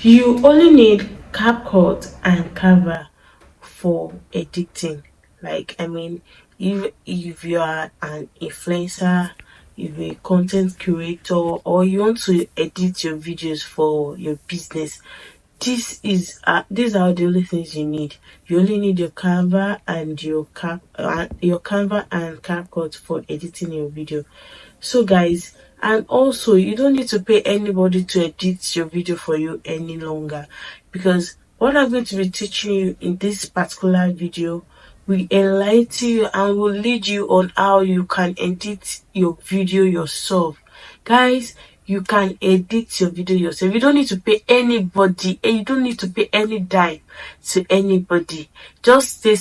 You only need CapCut and Canva for editing. Like, I mean, if you are an influencer, if you're a content creator, or you want to edit your videos for your business, these are the only things you need. You only need your Canva and your Canva and CapCut for editing your video. So guys, and also you don't need to pay anybody to edit your video for you any longer, because what I'm going to be teaching you in this particular video will enlighten you and will lead you on how you can edit your video yourself. Guys, you can edit your video yourself. You don't need to pay anybody, and you don't need to pay any dime to anybody. Just stay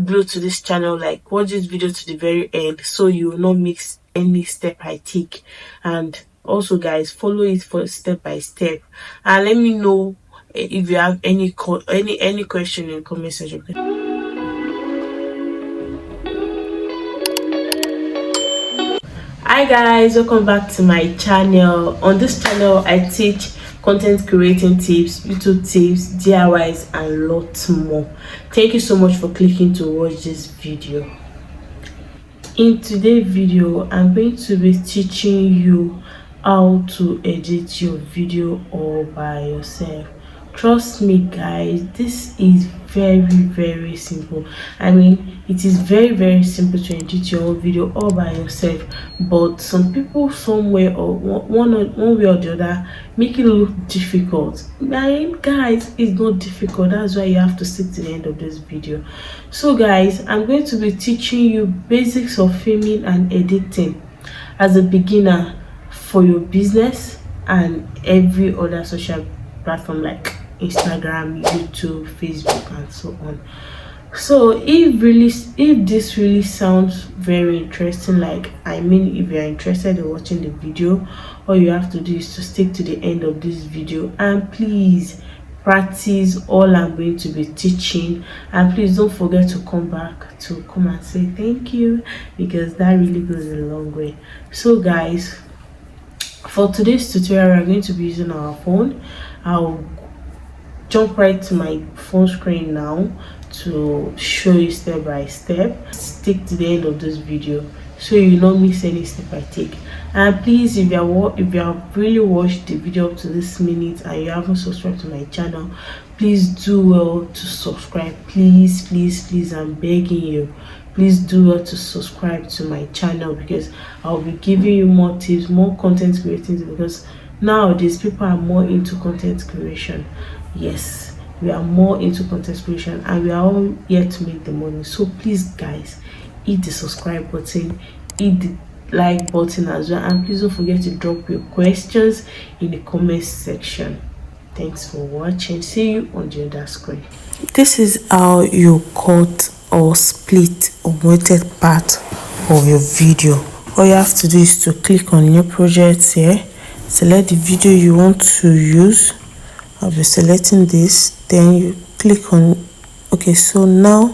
glued to this channel, like watch this video to the very end, so you will not miss any step I take. And also guys, follow it for step by step, and let me know if you have any question in the comment section. Hi guys, welcome back to my channel. On this channel I teach content creating tips, YouTube tips, DIYs and lots more. Thank you so much for clicking to watch this video. In today's video, I'm going to be teaching you how to edit your video all by yourself. Trust me guys, this is very simple. I mean, it is very simple to edit your own video all by yourself, but some people somewhere or one way or the other make it look difficult. Guys, it's not difficult. That's why you have to stick to the end of this video. So guys, I'm going to be teaching you basics of filming and editing as a beginner for your business and every other social platform like Instagram, YouTube, Facebook and so on. So if this really sounds very interesting, like I mean, if you're interested in watching the video, all you have to do is to stick to the end of this video, and please practice all I'm going to be teaching, and please don't forget to come back to come and say thank you, because that really goes a long way. So guys, for today's tutorial we're going to be using our phone. I'll jump right to my phone screen now to show you step by step. Stick to the end of this video so you don't miss any step I take. And please, if you have really watched the video up to this minute and you haven't subscribed to my channel, please do well to subscribe. Please, I'm begging you, please do well to subscribe to my channel, because I'll be giving you more tips, more content creating, because nowadays people are more into content creation. Yes, we are more into content creation and we are all here to make the money. So please guys, hit the subscribe button, hit the like button as well, and please don't forget to drop your questions in the comment section. Thanks for watching. See you on the other screen. This is how you cut or split unwanted part of your video. All you have to do is to click on new projects here, select the video you want to use. I'll be selecting this, then you click on okay. So now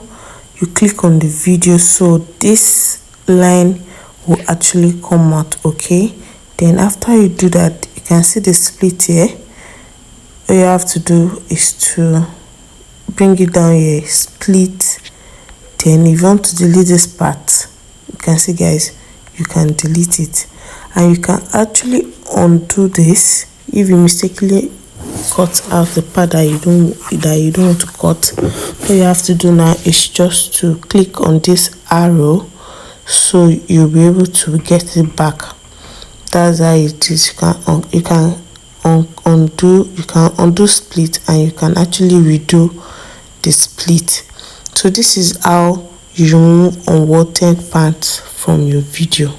you click on the video, so this line will actually come out. Okay, then after you do that, you can see the split here. All you have to do is to bring it down here, split. Then if you want to delete this part, you can see guys, you can delete it, and you can actually undo this if you mistakenly cut out the part that you don't want to cut. All you have to do now is just to click on this arrow, so you'll be able to get it back. That's how it is. You can undo split, and you can actually redo the split. So this is how you remove unwanted parts from your video.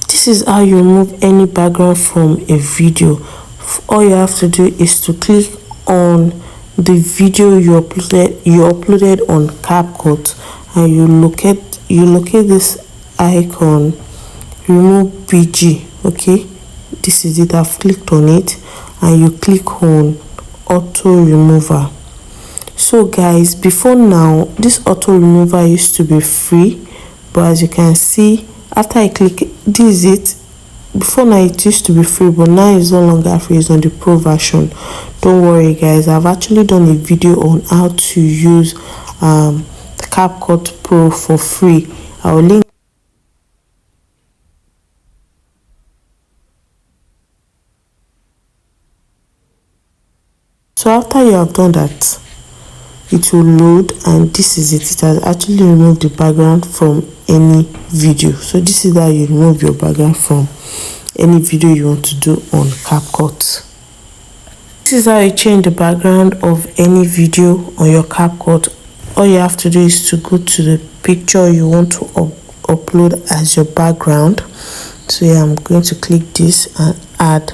This is how you remove any background from a video. All you have to do is to click on the video you uploaded on CapCut, and you locate this icon, remove BG. Okay, this is it. I've clicked on it, and you click on auto remover. So guys, before now this auto remover used to be free, but as you can see, after I click, this is it, before now it used to be free, but now it's no longer free. It's on the pro version. Don't worry guys, I've actually done a video on how to use CapCut Pro for free. I'll link. So after you have done that, it will load, and this is it. It has actually removed the background from any video. So this is how you remove your background from any video you want to do on CapCut. This is how you change the background of any video on your CapCut. All you have to do is to go to the picture you want to upload as your background. So yeah, I'm going to click this and add.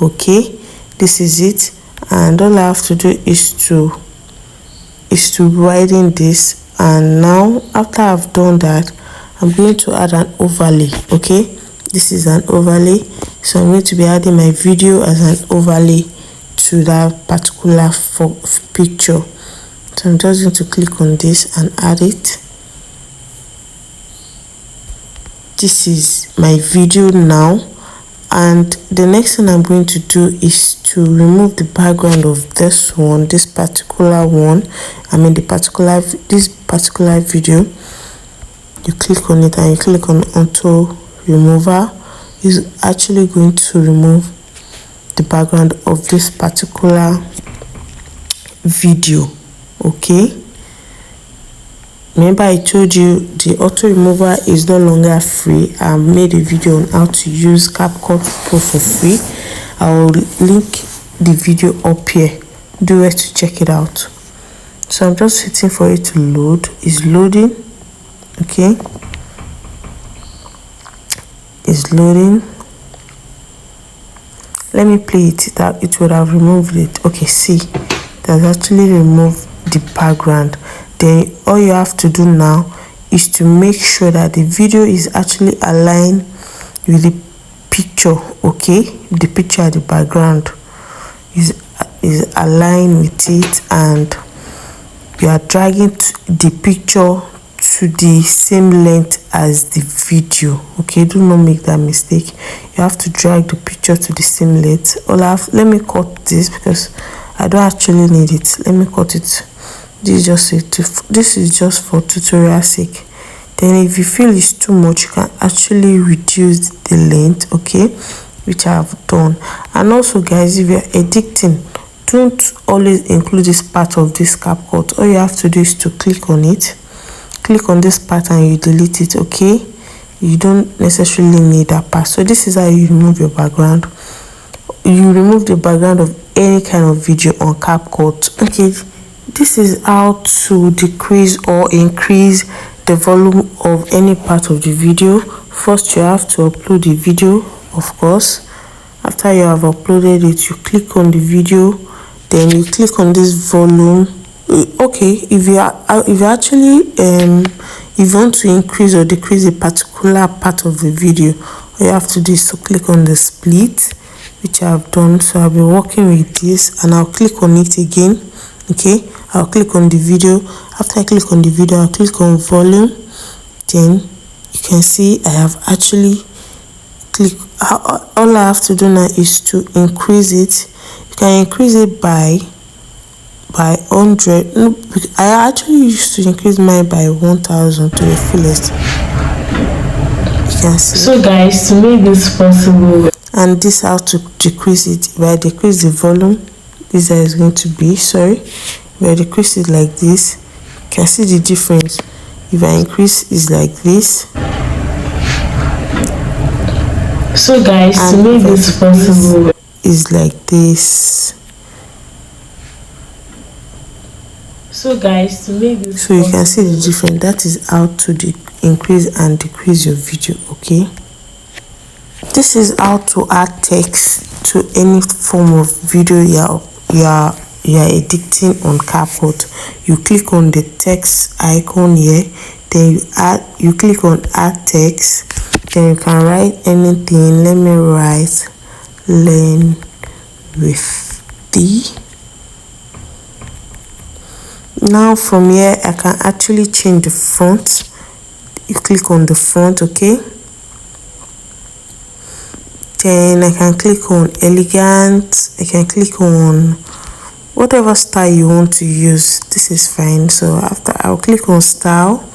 Okay, this is it, and all I have to do is to widen this. And now after I've done that, I'm going to add an overlay. Okay, this is an overlay, so I'm going to be adding my video as an overlay to that particular picture. So I'm just going to click on this and add it. This is my video now, and the next thing I'm going to do is to remove the background of this particular video. You click on it and you click on auto remover. It's actually going to remove the background of this particular video. Okay, remember I told you the auto remover is no longer free. I made a video on how to use CapCut Pro for free. I will link the video up here. Do it to check it out. So I'm just waiting for it to load. It's loading. Okay, it's loading. Let me play it. That it would have removed it. Okay, see, it has actually removed the background. Then all you have to do now is to make sure that the video is actually aligned with the picture. Okay, the picture at the background is aligned with it, and you are dragging the picture to the same length as the video. Okay, do not make that mistake. You have to drag the picture to the same length. Let me cut this because I don't actually need it. Let me cut it. This is just for tutorial sake. Then if you feel it's too much, you can actually reduce the length. Okay, which I have done. And also guys, if you're editing, don't always include this part of this CapCut. All you have to do is to click on it, click on this part, and you delete it. Okay, you don't necessarily need that part. So this is how you remove your background. You remove the background of any kind of video on CapCut. Okay, this is how to decrease or increase the volume of any part of the video. First, you have to upload the video, of course. After you have uploaded it, you click on the video, then you click on this volume. Okay, if you want to increase or decrease a particular part of the video, all you have to do is to click on the split, which I have done. So I'll be working with this, and I'll click on it again. Okay, I'll click on the video. After I click on the video, I'll click on volume. Then you can see I have actually clicked. All I have to do now is to increase it. You can increase it by 100. No, I actually used to increase mine by 1000 to the fullest. You can see. So guys, to make this possible, and this how to decrease it. If I decrease the volume, this is going to be, sorry, if I decrease it like this, you can see the difference. If I increase is like this. So guys, to make this possible, is like this. So guys, to make this possible, you can see the difference. That is how to increase and decrease your video. Okay, this is how to add text to any form of video you are editing on CapCut. You click on the text icon here, then you click on add text, then you can write anything. Let me write learn with thee. Now from here I can actually change the font. You click on the font. Okay, Then I can click on elegant. I can click on whatever style you want to use. This is fine. So after I'll click on style,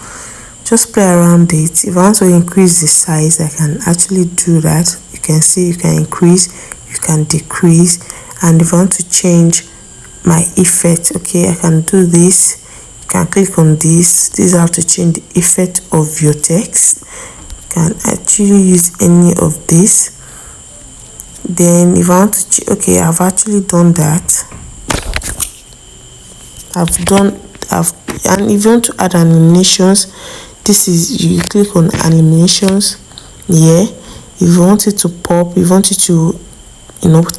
just play around it. If I want to increase the size, I can actually do that. You can see you can increase, you can decrease. And if I want to change my effect, okay, I can do this. You can click on this. This is how to change the effect of your text. You can actually use any of this. Then if I want to okay, I've actually done that. And if you want to add animations, this is, you click on animations here. If you want it to pop, if you want it to,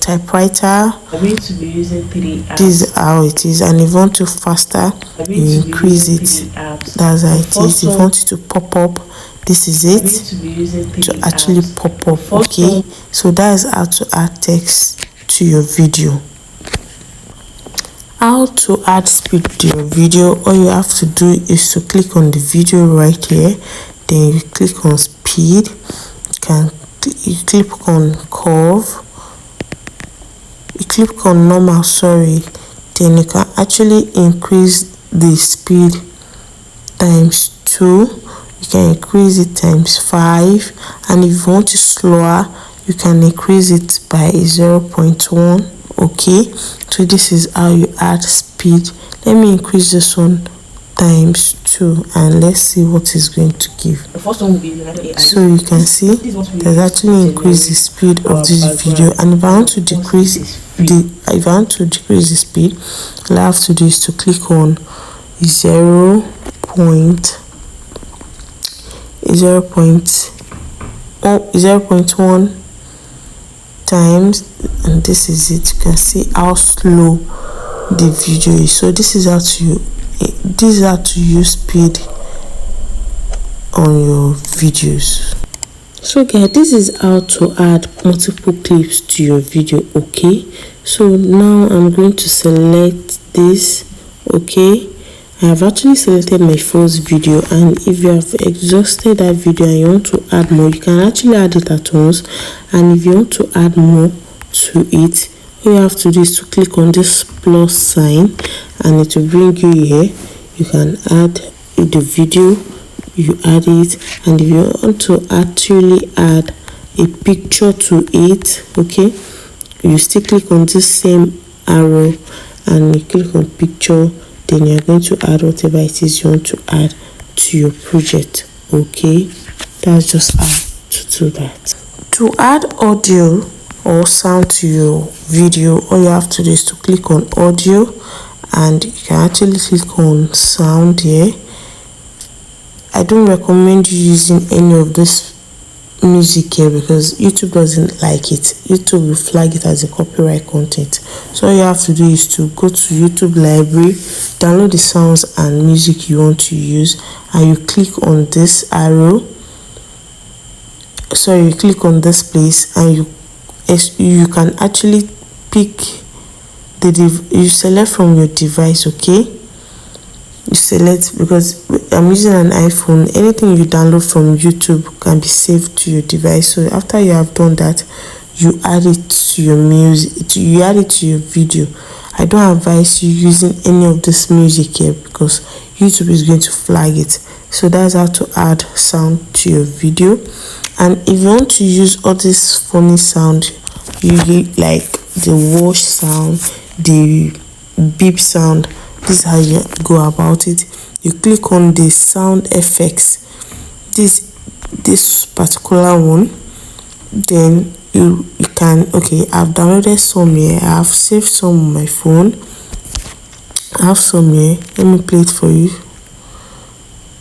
typewriter, I'm going to be using 3 apps. This is how it is. And if you want to faster, you increase it. That's how it is. If you want it to pop up, this is it, to actually pop up. Okay, so that is how to add text to your video. How to add speed to your video? All you have to do is to click on the video right here, then you click on speed. You click on curve, you click on normal, then you can actually increase the speed times 2. You can increase it times 5, and if you want it slower, you can increase it by 0.1. okay, so this is how you add speed. Let me increase this one times 2 and let's see what it's going to give. The first one will be so you can see there's actually increased the speed of this video. And if I want to decrease the speed, all I have to do is to click on 0.1 times, and this is it. You can see how slow the video is. So this is how to use speed on your videos. So guys, this is how to add multiple clips to your video. Okay, so now I'm going to select this. Okay, I have actually selected my first video, and if you have exhausted that video and you want to add more, you can actually add it at once. And if you want to add more to it, all you have to do is to click on this plus sign and it will bring you here. You can add the video, you add it, and if you want to actually add a picture to it, okay, you still click on this same arrow and you click on picture. Then you're going to add whatever it is you want to add to your project. Okay, that's just how to do that. To add audio or sound to your video, all you have to do is to click on audio, and you can actually click on sound here. I don't recommend you using any of this music here because YouTube doesn't like it. YouTube will flag it as a copyright content. So all you have to do is to go to YouTube library, download the sounds and music you want to use, and you click on this arrow. So you click on this place and you can actually pick you select from your device. Okay, you select, because I'm using an iPhone, anything you download from YouTube can be saved to your device. So after you have done that, you add it to your music, you add it to your video. I don't advise you using any of this music here because YouTube is going to flag it. So that's how to add sound to your video. And if you want to use all this funny sound, you like the wash sound, the beep sound, this is how you go about it. You click on the sound effects, this particular one, then you can, okay, I've downloaded some here, I have saved some on my phone, I have some here, let me play it for you.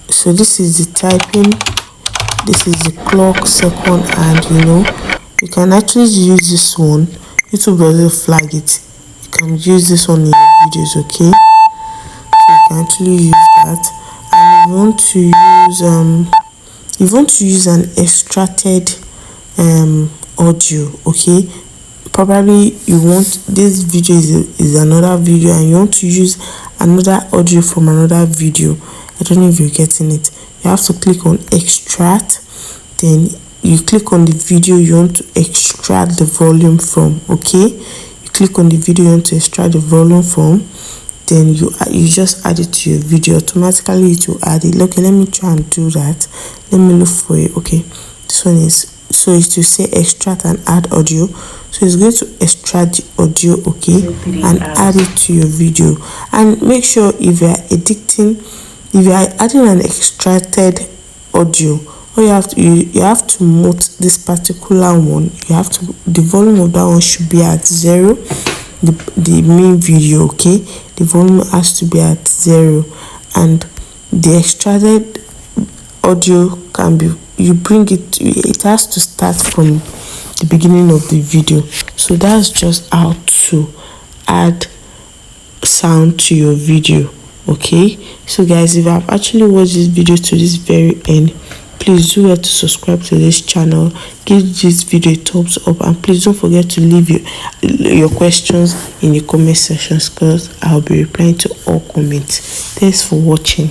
So this is the typing, this is the clock, second, and you can actually use this one. YouTube doesn't flag it. You can use this one in your videos. Okay, so you can actually use that. And you want to use an extracted audio. Okay, probably you want this video is another video and you want to use another audio from another video. I don't know if you're getting it. You have to click on extract, then you click on the video you want to extract the volume from. Okay, you click on the video you want to extract the volume from, then you just add it to your video. Automatically it will add it. Okay, let me try and do that. Let me look for it. Okay, this one is, so it will say extract and add audio. So it's going to extract the audio, okay, and add it to your video. And make sure if you are adding an extracted audio, or you have to mute this particular one. You have to, the volume of that one should be at 0. The main video, okay, the volume has to be at 0, and the extracted audio can be, you bring it has to start from the beginning of the video. So that's just how to add sound to your video. Okay, so guys, if you have actually watched this video to this very end, please do well to subscribe to this channel, give this video a thumbs up, and please don't forget to leave your questions in the comment sections, because I'll be replying to all comments. Thanks for watching.